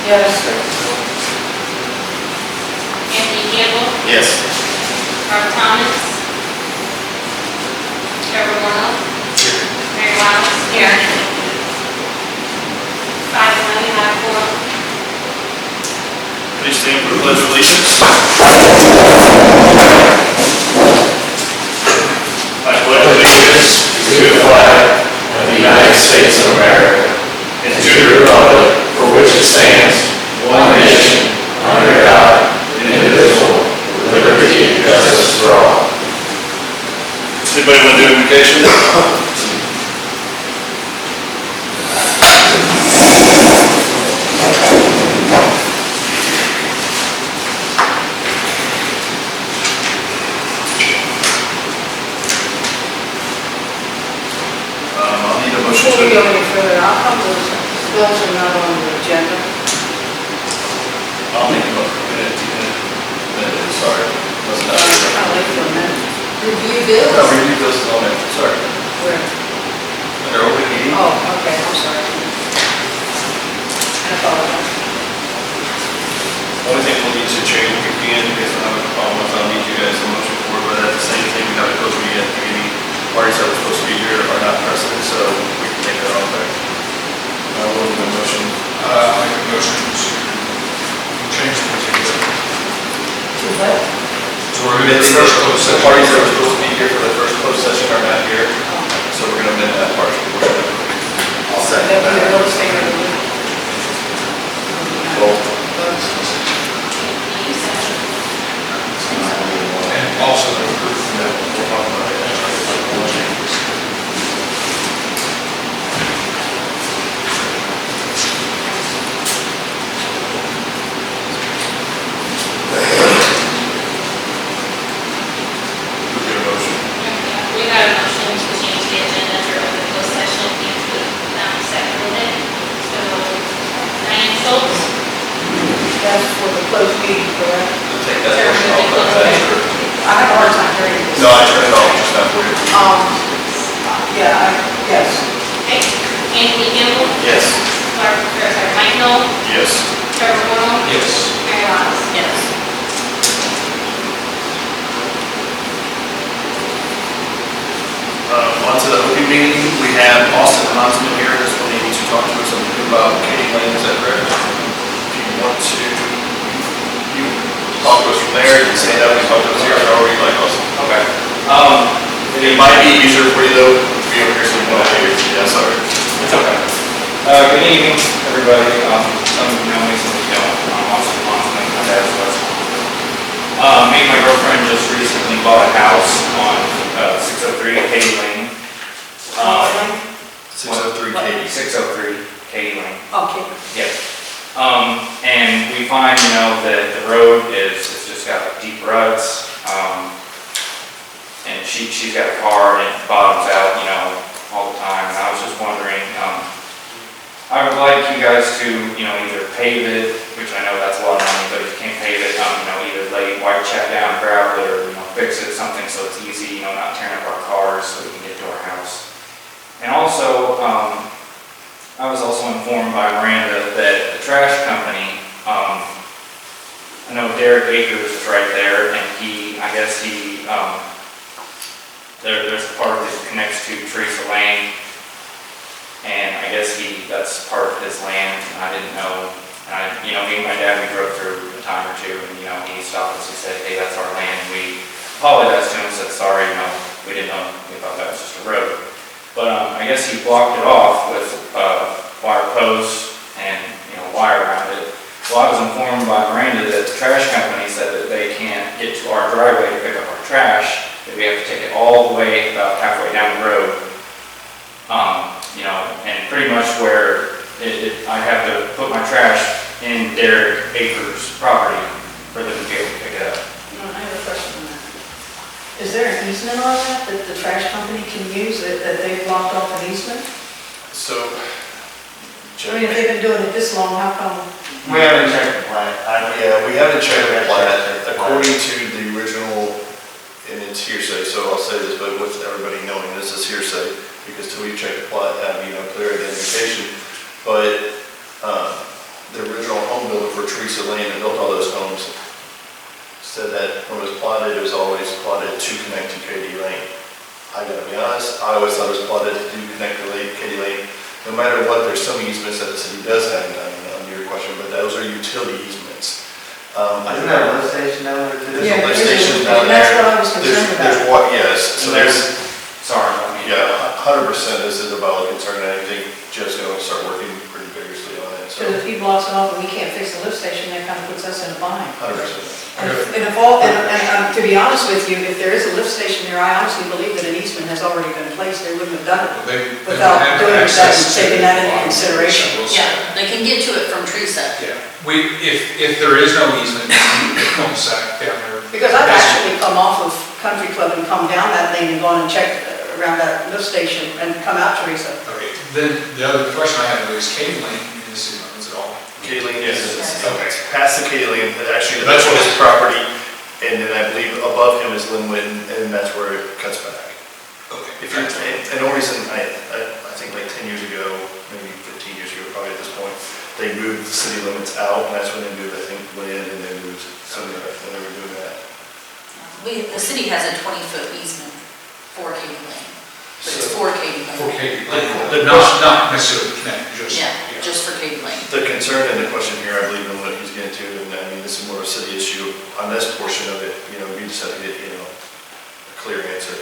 Yes. Anthony Campbell, Yes. Robert Thomas, Trevor Morrow, Mary Wiles. Here. 5-1, you have 4. Please stand for the pledge of allegiance. I pledge allegiance to the flag of the United States of America and to the republic for which it stands, one nation, under God, indivisible, with liberty and justice for all. Does anybody want to do invocation? Before we go any further, how come those bills are not on the agenda? I'll make a motion. Sorry. Wasn't that? I'll wait for a minute. Review bills? No, review bills is on it. Sorry. Where? Under open meeting. Oh, okay, I'm sorry. I apologize. Only thing we'll need to change if we can, because I'm having a problem with, I'll need you guys to motion for, but at the same thing, we have to close meeting at the beginning. Parties that were supposed to be here are not present, so we can take that off there. We'll do a motion. I'll make a motion to change the agenda. To what? So we're going to the first closed The session. parties that were supposed to be here for the first closed session are not here, so we're going to amend that part. I'll second That that. real estate review. Roll. And also the proof. We'll talk about it. We got a motion to change the agenda for open closed session, and seconded it. So, Diane Schultz, That's for the closed meeting, correct? We'll take that motion off of that. I have a hard time hearing this. No, I turned it off just now for you. Yes. okay, Anthony Campbell, Yes. Mike Knoll, Yes. Trevor Morrow, Yes. Mary Wiles. Yes. On to the open meeting, we have Austin Hansman here, this one needing to talk to us a bit about Katie Lane, is that correct? If you want to, you talk to us from there, you can stand up and talk to us here, however you like, Austin. Okay. It might be easier for you though, to be over here so you know how you, yeah, sorry. It's okay. Good evening, everybody. Some of you know me, some of you don't. I'm Austin Hansman, my dad's Wes Hansman. Me and my girlfriend just recently bought a house on 603 Katy Lane. 603 Katie. 603 Katy Lane. Okay. Yes. And we find, that the road it's just got deep ruts. And she's got a car and it bottoms out, all the time. And I was just wondering, I would like you guys to, either pave it, which I know that's a lot of money, but if you can't pave it, either lay white chat down, gravel it, or, fix it, something so it's easy, not tearing up our cars so we can get to our house. And also, I was also informed by Miranda that the trash company, I know Derek Akers is right there, and there's a part that connects to Teresa Lane, and I guess that's part of his land, and I didn't know. And me and my dad, we drove through a time or two, and he stopped us, he said, hey, that's our land. We apologized to him, said, sorry, we didn't know, we thought that was just a road. But I guess he blocked it off with wire posts and wire around it. Well, I was informed by Miranda that the trash company said that they can't get to our driveway to pick up our trash, that we have to take it all the way about halfway down the road. And pretty much where I have to put my trash in Derek Akers' property for them to be able to pick it up. I have a question on that. Is there an easement on that the trash company can use, that they've blocked off an easement? So, If they've been doing it this long, how come? We haven't checked the plat. yeah, we haven't checked the plat. According to the original, and it's hearsay, so I'll say this, but with everybody knowing this is hearsay, because till we check the plat, clear identification. But the original for Teresa Lane and built all those homes, said that when it was plotted, it was always plotted to connect to Katy Lane. I gotta be honest, I always thought it was plotted to connect to Katy Lane. No matter what, there's some easements that the city does have, on your question, but those are utility easements. Isn't there a lift station down there too? There's Yeah, a lift there is a station lift down station. That's there. what I was concerned There's about. what, yes, so there's, Sorry, I mean. yeah, 100% this is a valid concern, and I think Jeff's gonna start working pretty vigorously on it, so, Because if he blocks it off and we can't fix the lift station, that kind of puts us in a bind. 100%. To be honest with you, if there is a lift station there, I honestly believe that an easement has already been placed, they wouldn't have done it They without have doing that and access to taking that into bottom consideration. we'll say. Yeah, they can get to it from Teresa. Yeah, if there is no easement, cul-de-sac down there. Because I've actually come off of Country Club and come down that lane and gone and checked around that lift station and come out Teresa. Okay, then the other question I have is Katy Lane in the city limits at all? Katy Lane is, Okay. it's past the Katy Lane, actually, That's that's what- his property, and then I believe above him is Linwood, and that's where it cuts back. Okay. If you're, and the reason, I think like 10 years ago, maybe 15 years ago, probably at this point, they moved the city limits out, and that's when they moved, I think, went in and they moved somewhere when they were doing that. The city has a 20-foot easement for Katy Lane, but it's So- for Katy For Lane. Katy The- Lane, not necessarily connect, just. Yeah, just for Katy Lane. The concern and the question here, I believe, in what he's getting to, and I mean, this is more of a city issue, on this portion of it, we just have to get, a clear answer.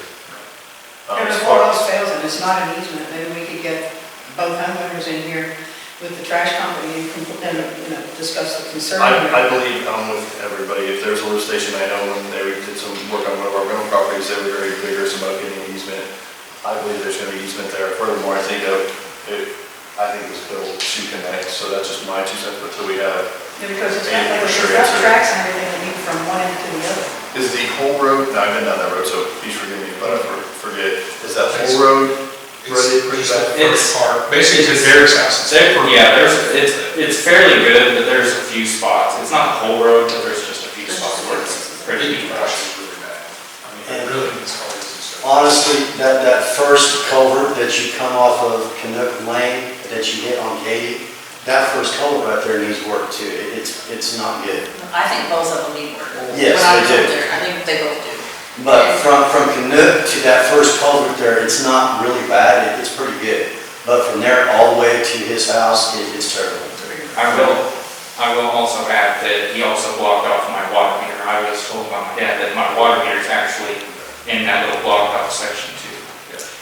And As if all far else fails and it's not an easement, then we could get both homeowners in here with the trash company and discuss the concern. I believe I'm with everybody. If there's a lift station, I know when they did some work on one of our rental properties, they were very vigorous about getting an easement. I believe there's going to be easement there. Furthermore, I think it was built to connect, so that's just my 2 cents, but till we have, Yeah, because it's And got, for it's sure got answer. tracks and everything that lead from one end to the other. is the whole road, no, I've been down that road, so please forgive me, but I forget, is that whole road ready to It's push back? the first part, basically to Derek's house. It's fairly good, but there's a few spots. It's not the whole road, but there's just a few spots where it's pretty It deep. crushes really bad. I mean, it really needs colors and stuff. Honestly, that first culvert that you come off of Canuck Lane, that you hit on Katy, that first culvert right there needs work too. It's not good. I think both of them need work. Yes, When I was they up do. there, I think they both do. But from Canuck to that first culvert there, it's not really bad, it's pretty good. But from there all the way to his house, it's terrible. I will also add that he also blocked off my water meter. I was told by my dad that my water meter is actually in that little blocked off section too.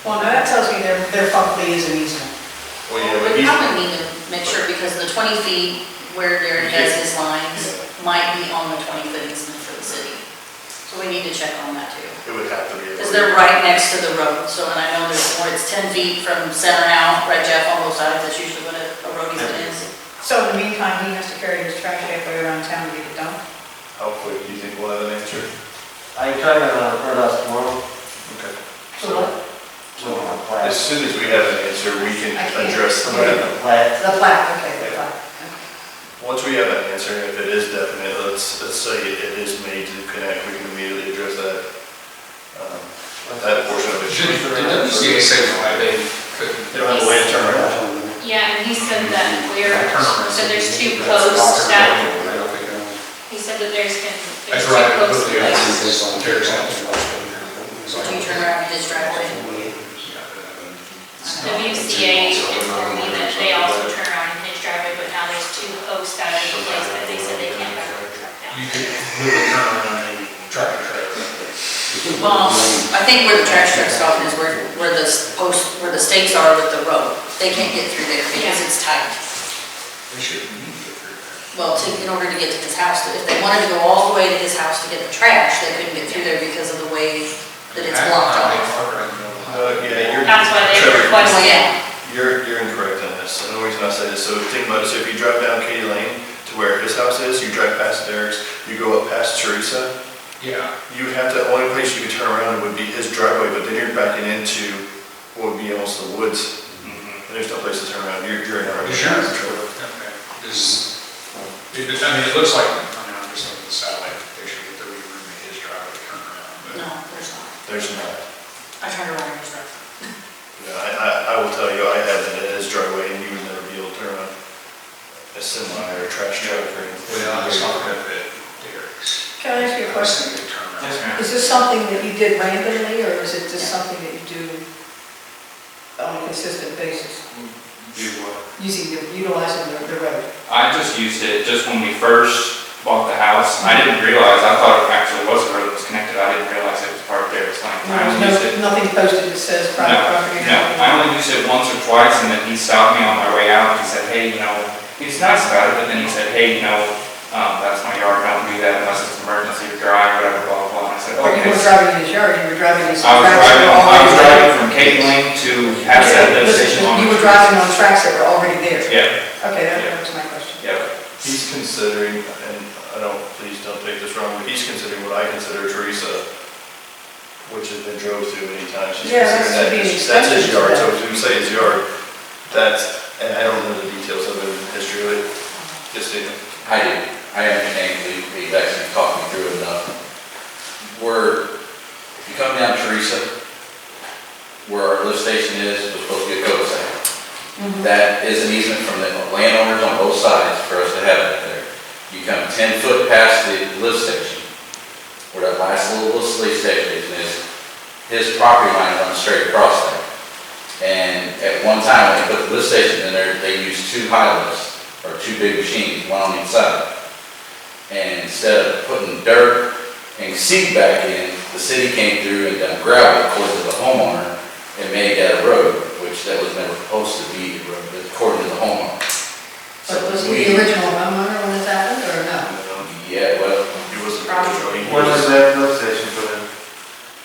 Well, now that tells me there probably is an easement. Well, yeah, but We he's, probably need to make sure, because the 20 feet where Derek has his lines might be on the 20-foot easement for the city. So we need to check on that too. it would have to be. Because they're right next to the road, so, and I know there's, where it's 10 feet from center out, right, Jeff, on both sides, that's usually what a road easement is. So in the meantime, he has to carry his trash halfway around town to get it dumped. How quick do you think we'll have an answer? I can try to hurt us tomorrow. Okay. So what? As soon as we have an answer, we can I can't. address Okay. that. The plat, okay, the plat. Okay. Once we have an answer, if it is definite, let's say it is made to connect, we can immediately address that, that portion of it. Did WCA say why they couldn't? They don't have a way to turn around. Yeah, and he said that So there's two posts that, I don't think that- he said that there's That's two right, posts completely, placed. on Derek's house. Do you turn around his driveway? WCA informed me that they also turn around in his driveway, but now there's two posts that are in place that they said they can't back the truck down. You could literally turn around and tractor trailer. Well, I think where the trash truck stop is where the post, where the stakes are with the road. They can't get through there because it's tight. They shouldn't need to get through there. Well, in order to get to his house, if they wanted to go all the way to his house to get the trash, they couldn't get through there because of the way that it's blocked They off. park right in the middle of the highway. Yeah, you're. That's why they Trevor, requested. Well, yeah. You're incorrect on this, and the reason I say this, so think about it, so if you drive down Katy Lane to where his house is, you drive past Derek's, you go up past Teresa, Yeah, you would have to, only place you could turn around would be his driveway, but then you're backing into what would be almost the woods, and there's no place to turn around, you're in a. is yours? Okay. It looks like, I'm just looking at the satellite picture, that there would be room in his driveway to turn around, but. No, there's not. There's not. I turned around in his driveway. Yeah, I will tell you, I have that in his driveway, and you would never be able to turn around. a semi or trash truck or anything. Well, it's not gonna fit Derek's. Can I ask you a question? Good turnaround. Yes, ma'am. Is this something that you did randomly, or is it just something that you do on a consistent basis, Do what? utilizing the road? I just used it just when we first bought the house. I didn't realize, I thought it actually was a road that was connected. I didn't realize it was part of Derek's Lane. I only used it. Nothing posted that says private property or No, anything? I only used it once or twice, and then he stopped me on my way out. He said, hey, he's nice about it, but then he said, hey, that's my yard, don't do that unless it's an emergency or drive, whatever, blah, blah, blah. And I said, Or you okay. weren't driving in his yard, you were driving in I some was tracks that were driving already there? from Katy Lane to past that lift station on. You were driving on tracks that were already there? Yeah, Okay, that was my question. yeah. He's considering, and please don't take this wrong, but he's considering what I consider Teresa, which has been drove through many times. She's Yeah, that considering should be an That's his extension to yard, that. so if you say his yard, and I don't know the details of it, the history of it, just didn't. I do. I understand. We've actually talked me through it enough. If you come down Teresa, where our lift station is, we're supposed to be a cul-de-sac. That is an easement from the landowners on both sides for us to have it there. You come 10 foot past the lift station, where that last little lift station is, his property line runs straight across there. And at one time, when they put the lift station in there, they used 2 high lifts, or 2 big machines, one on each side. And instead of putting dirt and seed back in, the city came through and done gravel according to the homeowner and made that a road, which that was never supposed to be a road, but according to the homeowner. But was he the original homeowner when this happened, or no? Yeah, well, He wasn't. Probably. When was that lift station put in?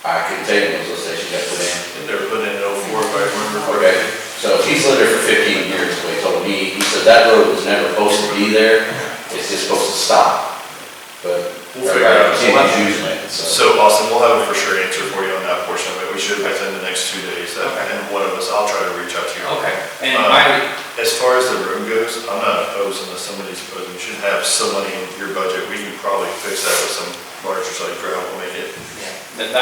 I can tell you when those stations got put in. They were put in 04, if I remember correctly. Okay, so he's lived there for 15 years, so he told me, he said that road was never supposed to be there, it's just supposed to stop. But We'll figure it out. everybody continues using it, so. So Austin, we'll have a for sure answer for you on that portion of it. We should within the next 2 days. And one of us, I'll try to reach out to you. Okay. And my, As far as the room goes, I'm not opposed unless somebody's opposed. We should have some money in your budget. We can probably fix that with some larger size gravel, make it. I'd be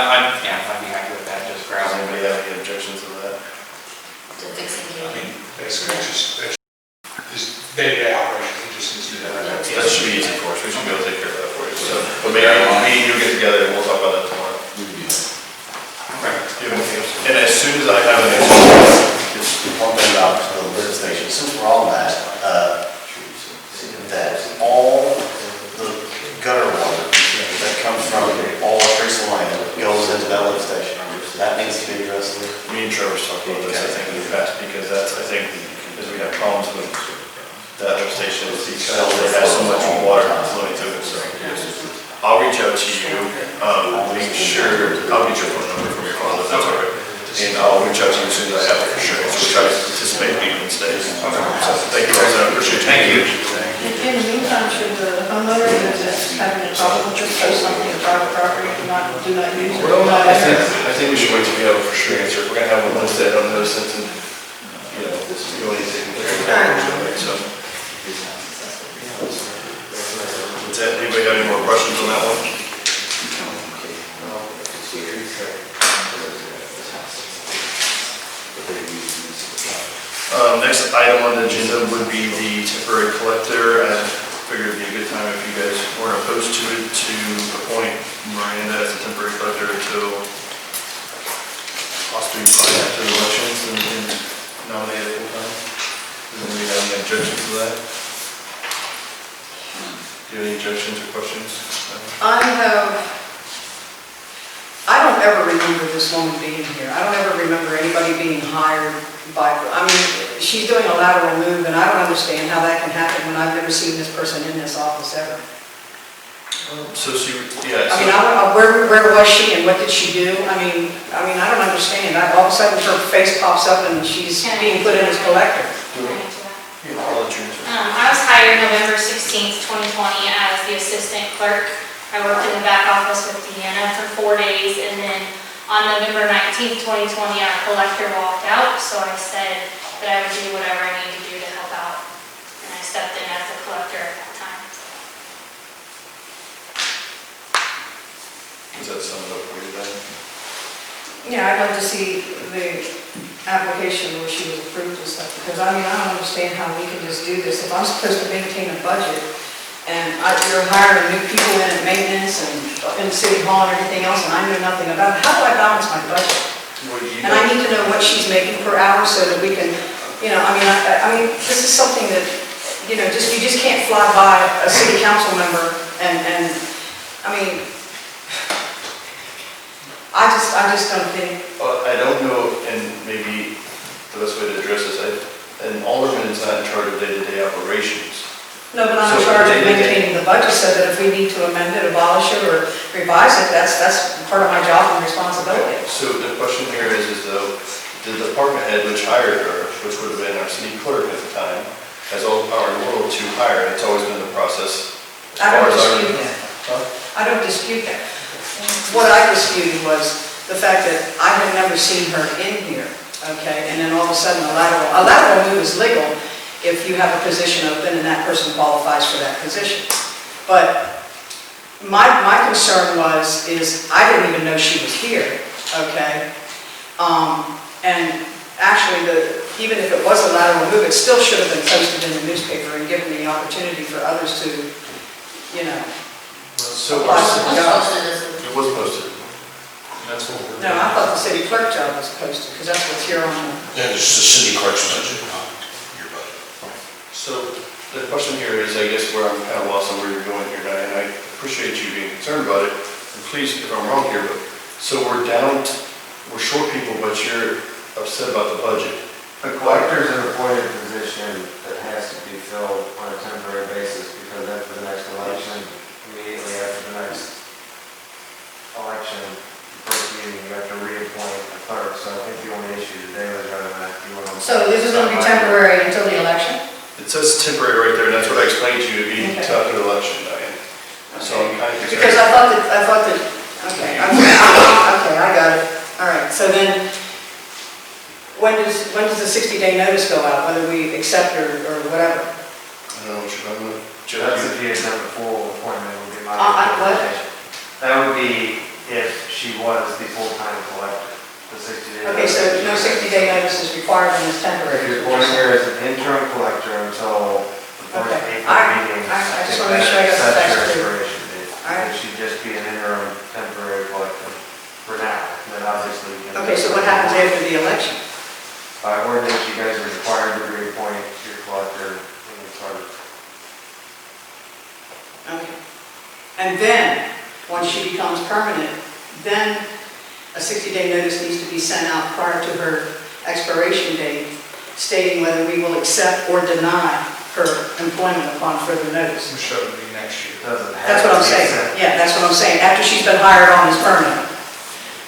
happy with that, just Does gravel. anybody have any objections to that? To fixing I it. mean, basically, it's just his day-to-day operation, he just needs to do that. That should be easy for us. We should be able to take care of that for you. So, but maybe me and you get together and we'll talk about that tomorrow. Okay. Do you have anything else? And as soon as I have an answer, just One thing about the lift station, since we're on that all the gutter water that comes from all of Teresa Lane goes into that lift station. That needs to be addressed. me and Trevor's talked about this, I think, in the past, because that's, I think, because we have problems with that lift station, it's because it has so much water flowing through it, so. I'll reach out to you, make sure, I'll get your phone number from your father, if that's all right. And I'll reach out to you as soon as I have it for sure, so we'll try to anticipate meeting these days. So, thank you guys, I appreciate it. Thank you. In the meantime, should the homeowner that's having a problem with this post something in private property, do not use it? Well, I think we should wait till we have a for sure answer. If we're gonna have one listed, I don't know, since, this is really taking care of it, so. That's it. Anybody have any more questions on that one? Next item on the agenda would be the temporary collector. I figured it'd be a good time if you guys weren't opposed to it to appoint Miranda as a temporary collector until possibly after the elections and nominate it full time. Does anybody have any objections to that? Do you have any objections or questions? I don't ever remember this woman being here. I don't ever remember anybody being hired by, she's doing a lateral move, and I don't understand how that can happen when I've never seen this person in this office ever. So she, yeah. I don't know, where was she and what did she do? I don't understand. All of a sudden her face pops up and she's being put in as collector. I'll let you answer. I was hired November 16th, 2020 as the assistant clerk. I worked in the back office with Deanna for 4 days, and then on November 19th, 2020, our collector walked out, so I said that I would do whatever I need to do to help out, and I stepped in as the collector at that time. Does that sum it up for you then? Yeah, I'd like to see application where she was approved and stuff, because I mean, I don't understand how we can just do this. If I'm supposed to maintain a budget, and you're hiring new people in at maintenance and in City Hall and everything else, and I know nothing about it, how do I balance my budget? And I need to know what she's making per hour so that we can, you know, I mean, this is something that, you know, you just can't fly by a city council member and, I mean, I just don't think. I don't know, and maybe the best way to address this, an alderman is not in charge of day-to-day operations. No, but I'm in So charge of day-to-day- maintaining the budget so that if we need to amend it, abolish it, or revise it, that's part of my job and responsibility. So the question here is though, the department head which hired her, which would have been our city clerk at the time, has all the power in the world to hire, and it's always been the process. as I don't far as I dispute remember. that. Huh? I don't dispute that. What I disputed was the fact that I had never seen her in here, okay? And then all of a sudden, a lateral move is legal if you have a position open and that person qualifies for that position. But my concern is I didn't even know she was here, okay? And actually, even if it was a lateral move, it still should have been posted in the newspaper and given the opportunity for others to, you know, So apply for the job. it was posted. That's what we're. No, I thought the city clerk job was posted, because that's what's here on the... Yeah, it's the city clerk's budget, not your budget. So the question here is, I guess, where I'm kind of lost on where you're going here, Diane. I appreciate you being concerned about it, and please, if I'm wrong here, but, so we're short people, but you're upset about the budget. The collector's an appointed position that has to be filled on a temporary basis because after the next election, immediately after the next election, first meeting, you have to reappoint a clerk. So I think the only issue today was whether or not you want to. So this is going to be temporary until the election? It says temporary right there, and that's what I explained to you, it'd be Okay. until after the election, Diane. So I'm kind of concerned. Because I thought that, okay, I got it. All right, so then, when does the 60-day notice go out, whether we accept or whatever? I don't know what you're talking about. Joe, That's you- if you had done the full appointment, would be my What? recommendation. That would be if she was the full-time collector, the 60 days. Okay, so no 60-day notice is required in this If temporary. you're appointing her as an interim collector until the first Okay. April meeting. I just wanna make sure I got the That's your facts clear. expiration date. All right. It should just be an interim temporary collector for now, and then obviously. you can- Okay, so what happens after the election? By ordinance, you guys are required to reappoint your collector in the charter. Okay. And then, once she becomes permanent, then a 60-day notice needs to be sent out prior to her expiration date, stating whether we will accept or deny her employment upon further notice. Which should be next year. It doesn't have. That's what I'm to be saying. sent- Yeah, that's what I'm saying. After she's been hired on as permanent.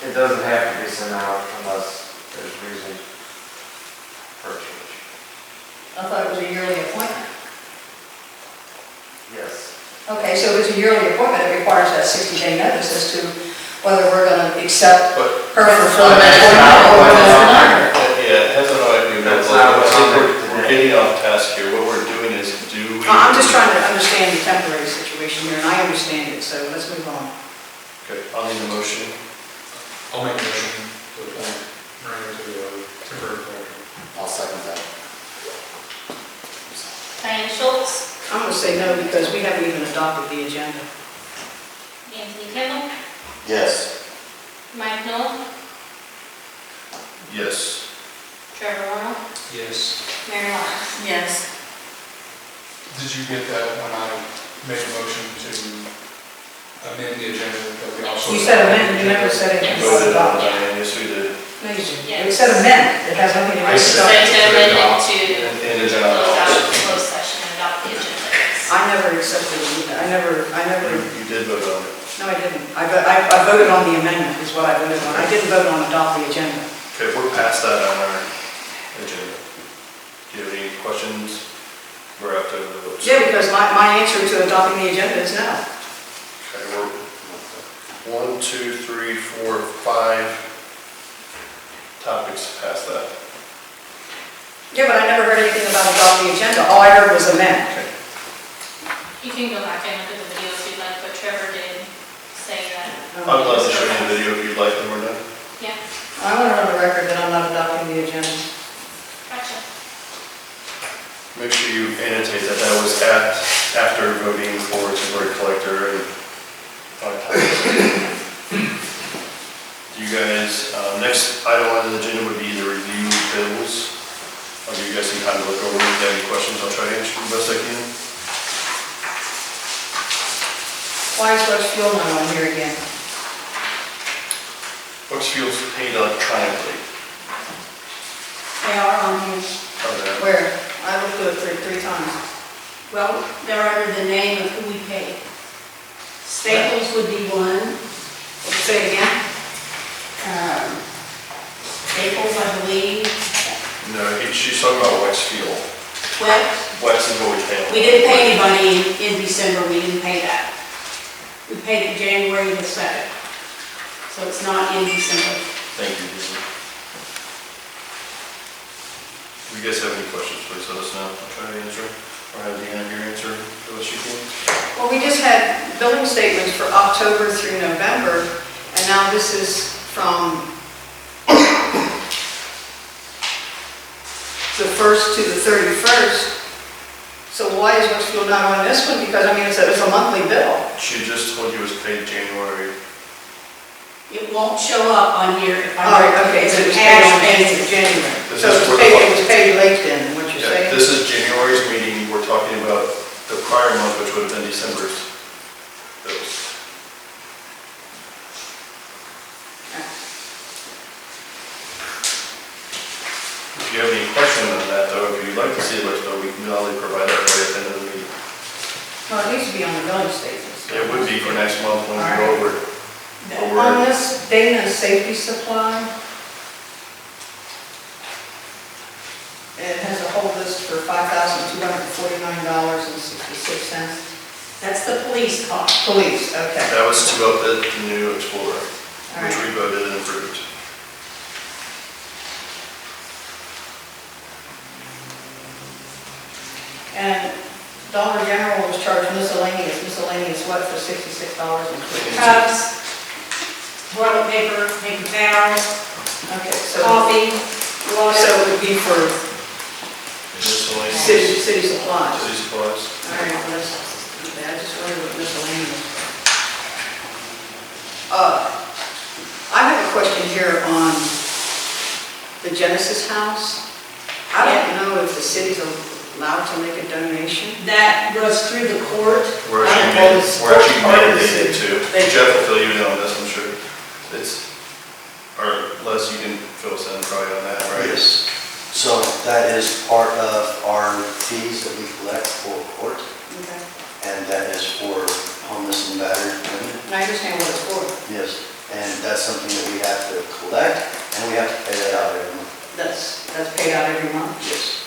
It doesn't have to be sent out unless there's reason for a change. I thought it was a yearly appointment. Yes. Okay, so if it's a yearly appointment, it requires that 60-day notice as to whether we're going to accept But, her for full That's employment not or what we're going it's to on deny her. yeah, it has an OIP. That's not what's on there We're today. getting off task here. What we're doing is, do we? I'm just trying to understand the temporary situation here, and I understand it, so let's move on. Okay, I'll need a motion. I'll make a motion to appoint Miranda to the temporary collector. I'll second that. Diane Schultz, I'm going to say no because we haven't even adopted the agenda. Anthony Kendall, Yes. Mike Noel, Yes. Trevor Warner, Yes. Mary Lawrence. Yes. Did you get that when I made a motion to amend the agenda that we also? You said amend, you never said anything about Voted on, adopt. Diane, yes, we did. No, you didn't. Yes. You said amend, it has nothing to do I with said- adopt. Say to amend it to And the agenda. close out the closed session and adopt the agenda. I never accepted it either. I never, You did vote on it. no, I didn't. I voted on the amendment is what I voted on. I didn't vote on adopt the agenda. Okay, we're past that on our agenda. Do you have any questions? We're up to the votes. Yeah, because my answer to adopting the agenda is no. Okay, we're 1, 2, 3, 4, 5 topics past that. Yeah, but I never heard anything about adopt the agenda. All I heard was amend. Okay. You can go back and look at the video if you'd like, but Trevor did say that. I'd love to show you the video if you'd like, when we're done. Yeah. I want it on the record that I'm on not adopting the agenda. Gotcha. Make sure you annotate that that was after voting for temporary collector and. You guys, next item on the agenda would be the review bills. I'll give you guys some time to look over. If you have any questions, I'll try to answer them best I can. Why is West Fuel not on here again? What's fuel's paid electronically? They are on here. Oh, there. Where? I looked at it three times. Well, they're under the name of who we pay. Staples would be one. Say it again. Staples, I believe. No, she's talking about Wex Fuel. Well, Wex is what we pay. we didn't pay anybody in December, we didn't pay that. We paid it January the 2nd. So it's not in December. Thank you, Disney. If you guys have any questions, please let us know. I'll try to answer, or have Deanna here answer the best she can. Well, we just had billing statements for October through November, and now this is from the 1st to the 31st. So why is West Fuel not on this one? Because, I mean, it's a monthly bill. She just told you it was paid January. It won't show up on here if All right, I. okay, so it was It's paid on cash basis. January. This So is it for was the- paid late then, what you're Yeah, saying? this is January's meeting. We're talking about the prior month, which would have been December's bills. If you have any questions on that, though, if you'd like to see it, though, we can only provide that right at the end of the meeting. Well, it needs to be on the billing statements. It would be for next month when we All go right. over it. On this Dana safety supply, it has a whole list for $5,249.66. That's the police car. Police, okay. That was to up the new Explorer, All which right. we voted and approved. And Dollar General was charged miscellaneous what, for $66.20? Cups, toilet paper, paper towels, Okay, so coffee, water. it would be for Miscellaneous. city supplies. City supplies. All right, well, that's, I just wondered what miscellaneous. I have a question here on the Genesis house. I don't know if the city's allowed to make a donation. That goes through the court. We're I actually don't know, it's mandated to. They- Jeff will fill you in on this, I'm sure. It's, or Les, you can fill us in probably on that, right? Yes. So that is part of our fees that we collect for court, Okay. and that is for homeless and battered women. And I understand what it's for. Yes, and that's something that we have to collect, and we have to pay that out every month. That's paid out every month. Yes.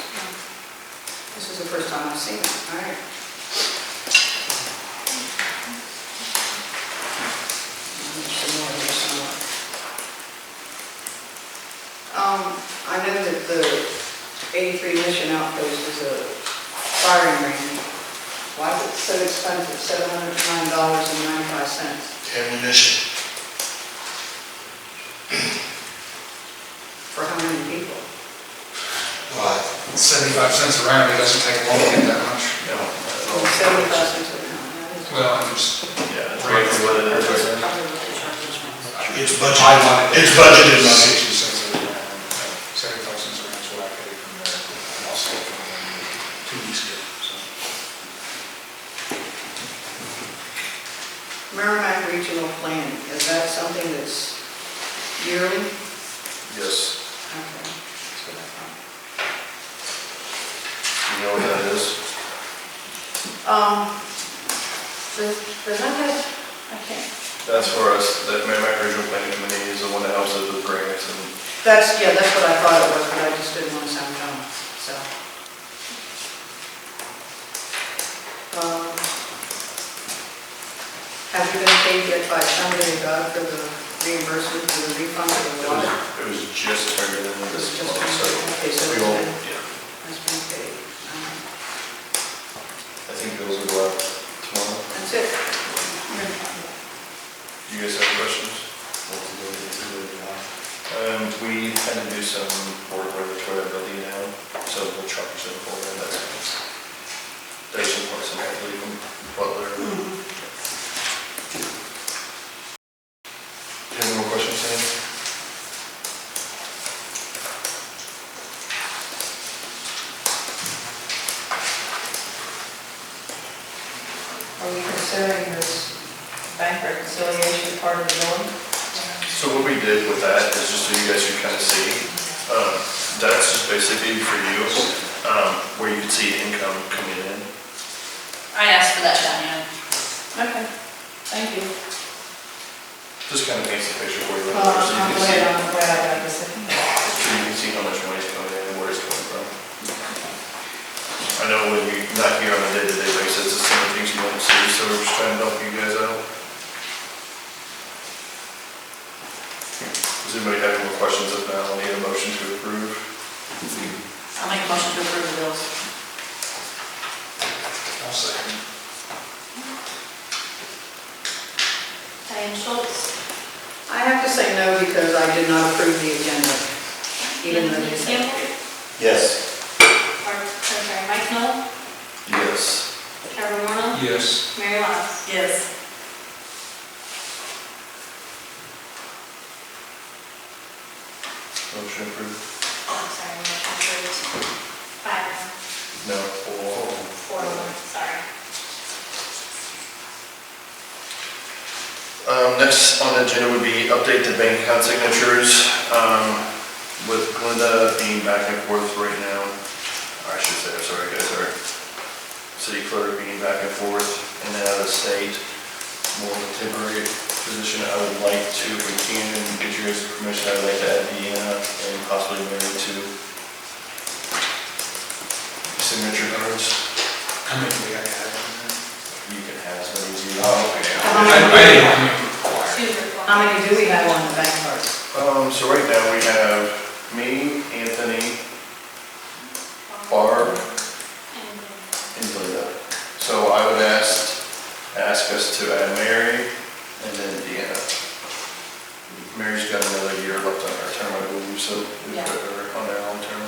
This is the first time I've seen it. All right. There's some more here somewhere. I know that the 83 Mission Outpost is a firing range. Why is it so expensive, $709.95? Ammunition. For how many people? Well, 75 cents a round, it doesn't take long to get that much. No, not at all. 75 cents a pound. That is- Well, I'm just, Yeah, it's right for what it is. That's right now. probably what they charge us from. it's I budgeted, wanted. it's budgeted money. 60 cents a round, 75 cents a round is what I paid from there, and also from 2 weeks ago, so. Merrimack Regional Plan, is that something that's yearly? Yes, Okay, that's what I thought. you know what that is? Does that have, I can't, That's for us, that Merrimack Regional Planning Committee is the one that helps us with grants and that's what I thought it was, but I just didn't want to sound dumb, so. Have you been paid yet by somebody, God, for the reimbursement, for the refund for the water? it was just turned in It was this just, month, so okay, so we it's will, been, yeah, it's been paid. I think bills will go out tomorrow. That's it. You guys have questions? We trying to do some work where they tore that building down, so we'll truck or something for them, there's some parts in there, I believe, from Butler. Any more questions, Sam? Are we considering this bank reconciliation part of the loan? So what we did with that is just so you guys can kind of see, that's just basically for you, where you can see income coming in. I asked for that, Diane. Okay, thank you. Just kind of paints the picture for you. Well, So you I'm can glad see, I got this. so you can see how much money's coming in and where it's coming from. I know when you're not here on a day-to-day basis, it's some of the things you don't see, so we're just trying to help you guys out. Does anybody have any more questions? If not, I'll need a motion to approve. I'll make a motion to approve the bills. I'll second. Diane Schultz. I have to say no because I did not approve the agenda, even though you said. Campbell. Yes. Mike Knoll. Yes. Trevor Warner. Yes. Mary Miles. Yes. Motion approved. I'm sorry, motion approved. 5. No. 4 to 1, sorry. Next on the agenda would be update the bank account signatures, with Glenda being back and forth right now. Or I should say, I'm sorry guys, our city clerk being back and forth and then out of state, more of a temporary position. I would like to, if we can, and get your guys' permission, I'd like to add Deanna and possibly Mary to signature cards. How many do we have to have in there? You can have as many as you Oh, want. okay. How I many- didn't know how many required. How many do we have on the bank cards? So right now we have me, Anthony, Barb, and Linda. So I would ask us to add Mary and then Deanna. Mary's got another year left on her term, I believe, so we Yeah. put her on our own term.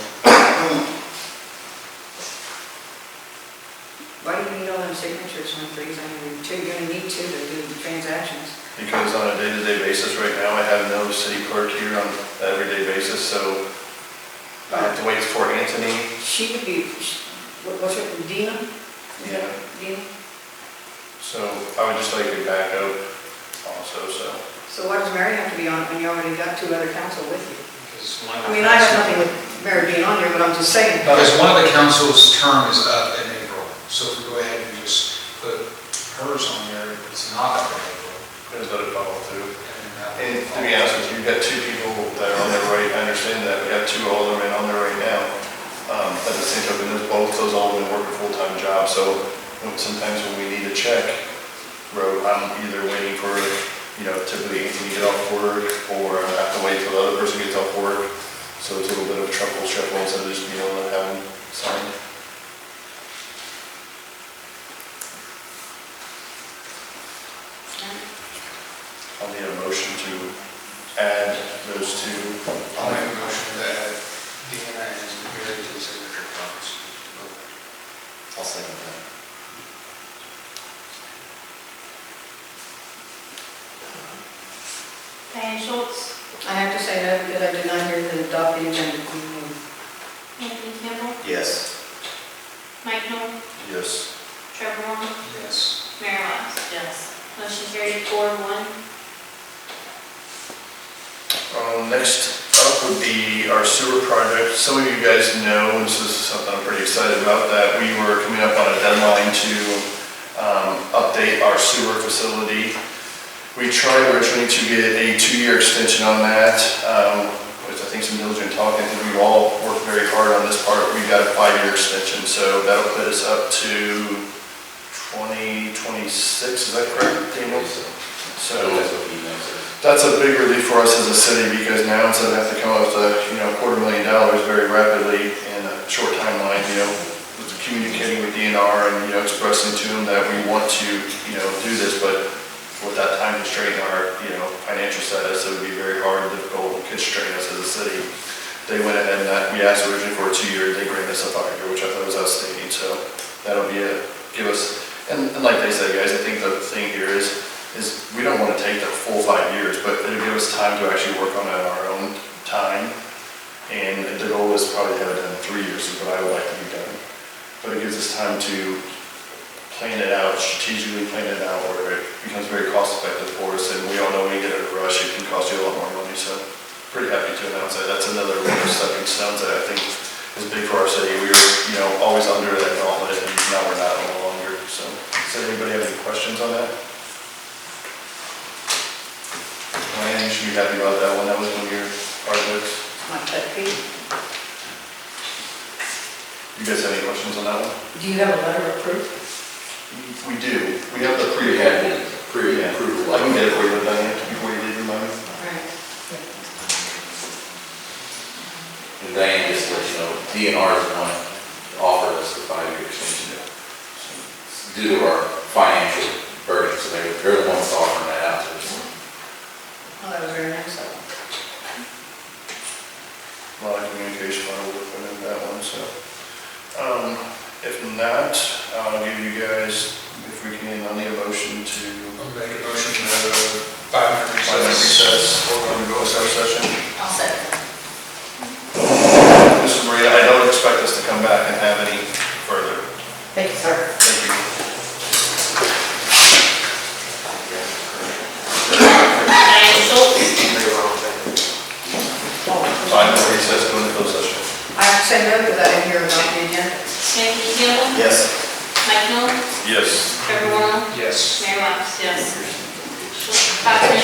Why do you need all them signatures on threes? I mean, you're gonna need two to do the transactions. Because on a day-to-day basis right now, I have no city clerk here on an everyday basis, so I have to wait for Anthony. She would be, what's her, Dina? Yeah. Dina? So I would just like a backup also, so. So why does Mary have to be on it when you already got two other council with you? Because one of I the mean, I have council- nothing with Mary being on here, but I'm just saying. Because one of the council's term is up in April, so if we go ahead and just put hers on there, it's not up in April. There's another follow too. And And to be honest with you, you've got two people that are on there right, I understand that, we have two aldermen on there right now. At the same token, both those aldermen work a full-time job, so sometimes when we need a check wrote, I'm either waiting for, typically Anthony to get off work, or I have to wait till the other person gets off work. So it's a little bit of trouble shuffle instead of just being able to have them signed. I'll need a motion to add those two. I'll make a motion to add Deanna and Mary to the signature cards. I'll second that. Diane Schultz. I have to say no because I did not hear the adopt the agenda. Anthony Campbell. Yes. Mike Knoll. Yes. Trevor Warner. Yes. Mary Miles. Yes. Motion carried 4 to 1. Next up would be our sewer project. Some of you guys know, and this is something I'm pretty excited about, that we were coming up on a deadline to update our sewer facility. We tried originally to get a 2-year extension on that, which I think some diligent talking, and we all worked very hard on this part. We got a 5-year extension, so that'll put us up to 2026, is that correct, Daniel? So That's what he knows. that's a big relief for us as a city, because now instead of having to come up with $250,000 very rapidly in a short timeline, with communicating with DNR and, expressing to them that we want to, do this, but with that time constraint in our, financial status, it would be very hard and difficult to constrain us as a city. they went ahead and we asked originally for a 2-year, they granted us a 5-year, which I thought was outstanding, so that'll be give us, and like they said, guys, I think the thing here is we don't want to take the full 5 years, but it'll give us time to actually work on it on our own time. And the goal is probably to have it done in 3 years, is what I would like to be done. But it gives us time to plan it out, strategically plan it out, where it becomes very cost effective for us. And we all know when you get in a rush, it can cost you a lot more money. So pretty happy to announce that. That's another one of the stepping stones that I think is big for our city. We were, always under that gauntlet, and now we're not no longer. So does anybody have any questions on that? Ryan, you should be happy about that one. That was one of your projects. My pet peeve. You guys have any questions on that one? Do you have a letter of proof? We do. We have the We had pre-approval. pre-approval. I can get it for you, Diane, before you leave your money. Right. And Diane, just to let you know, DNR is the one that offered us the 5-year extension due to our financial burden, so they're the ones offering that out to us. Oh, that was very nice of them. A lot of communication on with them in that one, so. If not, I'll give you guys, if we can, I'll need a motion to I'll make a motion to have a 5-minute recess, or we're going to go to our session. I'll second. Mrs. Maria, I don't expect us to come back and have any further. Thank you, sir. Thank you. Diane Schultz, 5-minute recess, go into closed session. I have to say no because I didn't hear about the agenda. Sammy Campbell, Yes. Mike Miller, Yes. Trevor Warren, Yes. Mary Miles. Yes. 5 minutes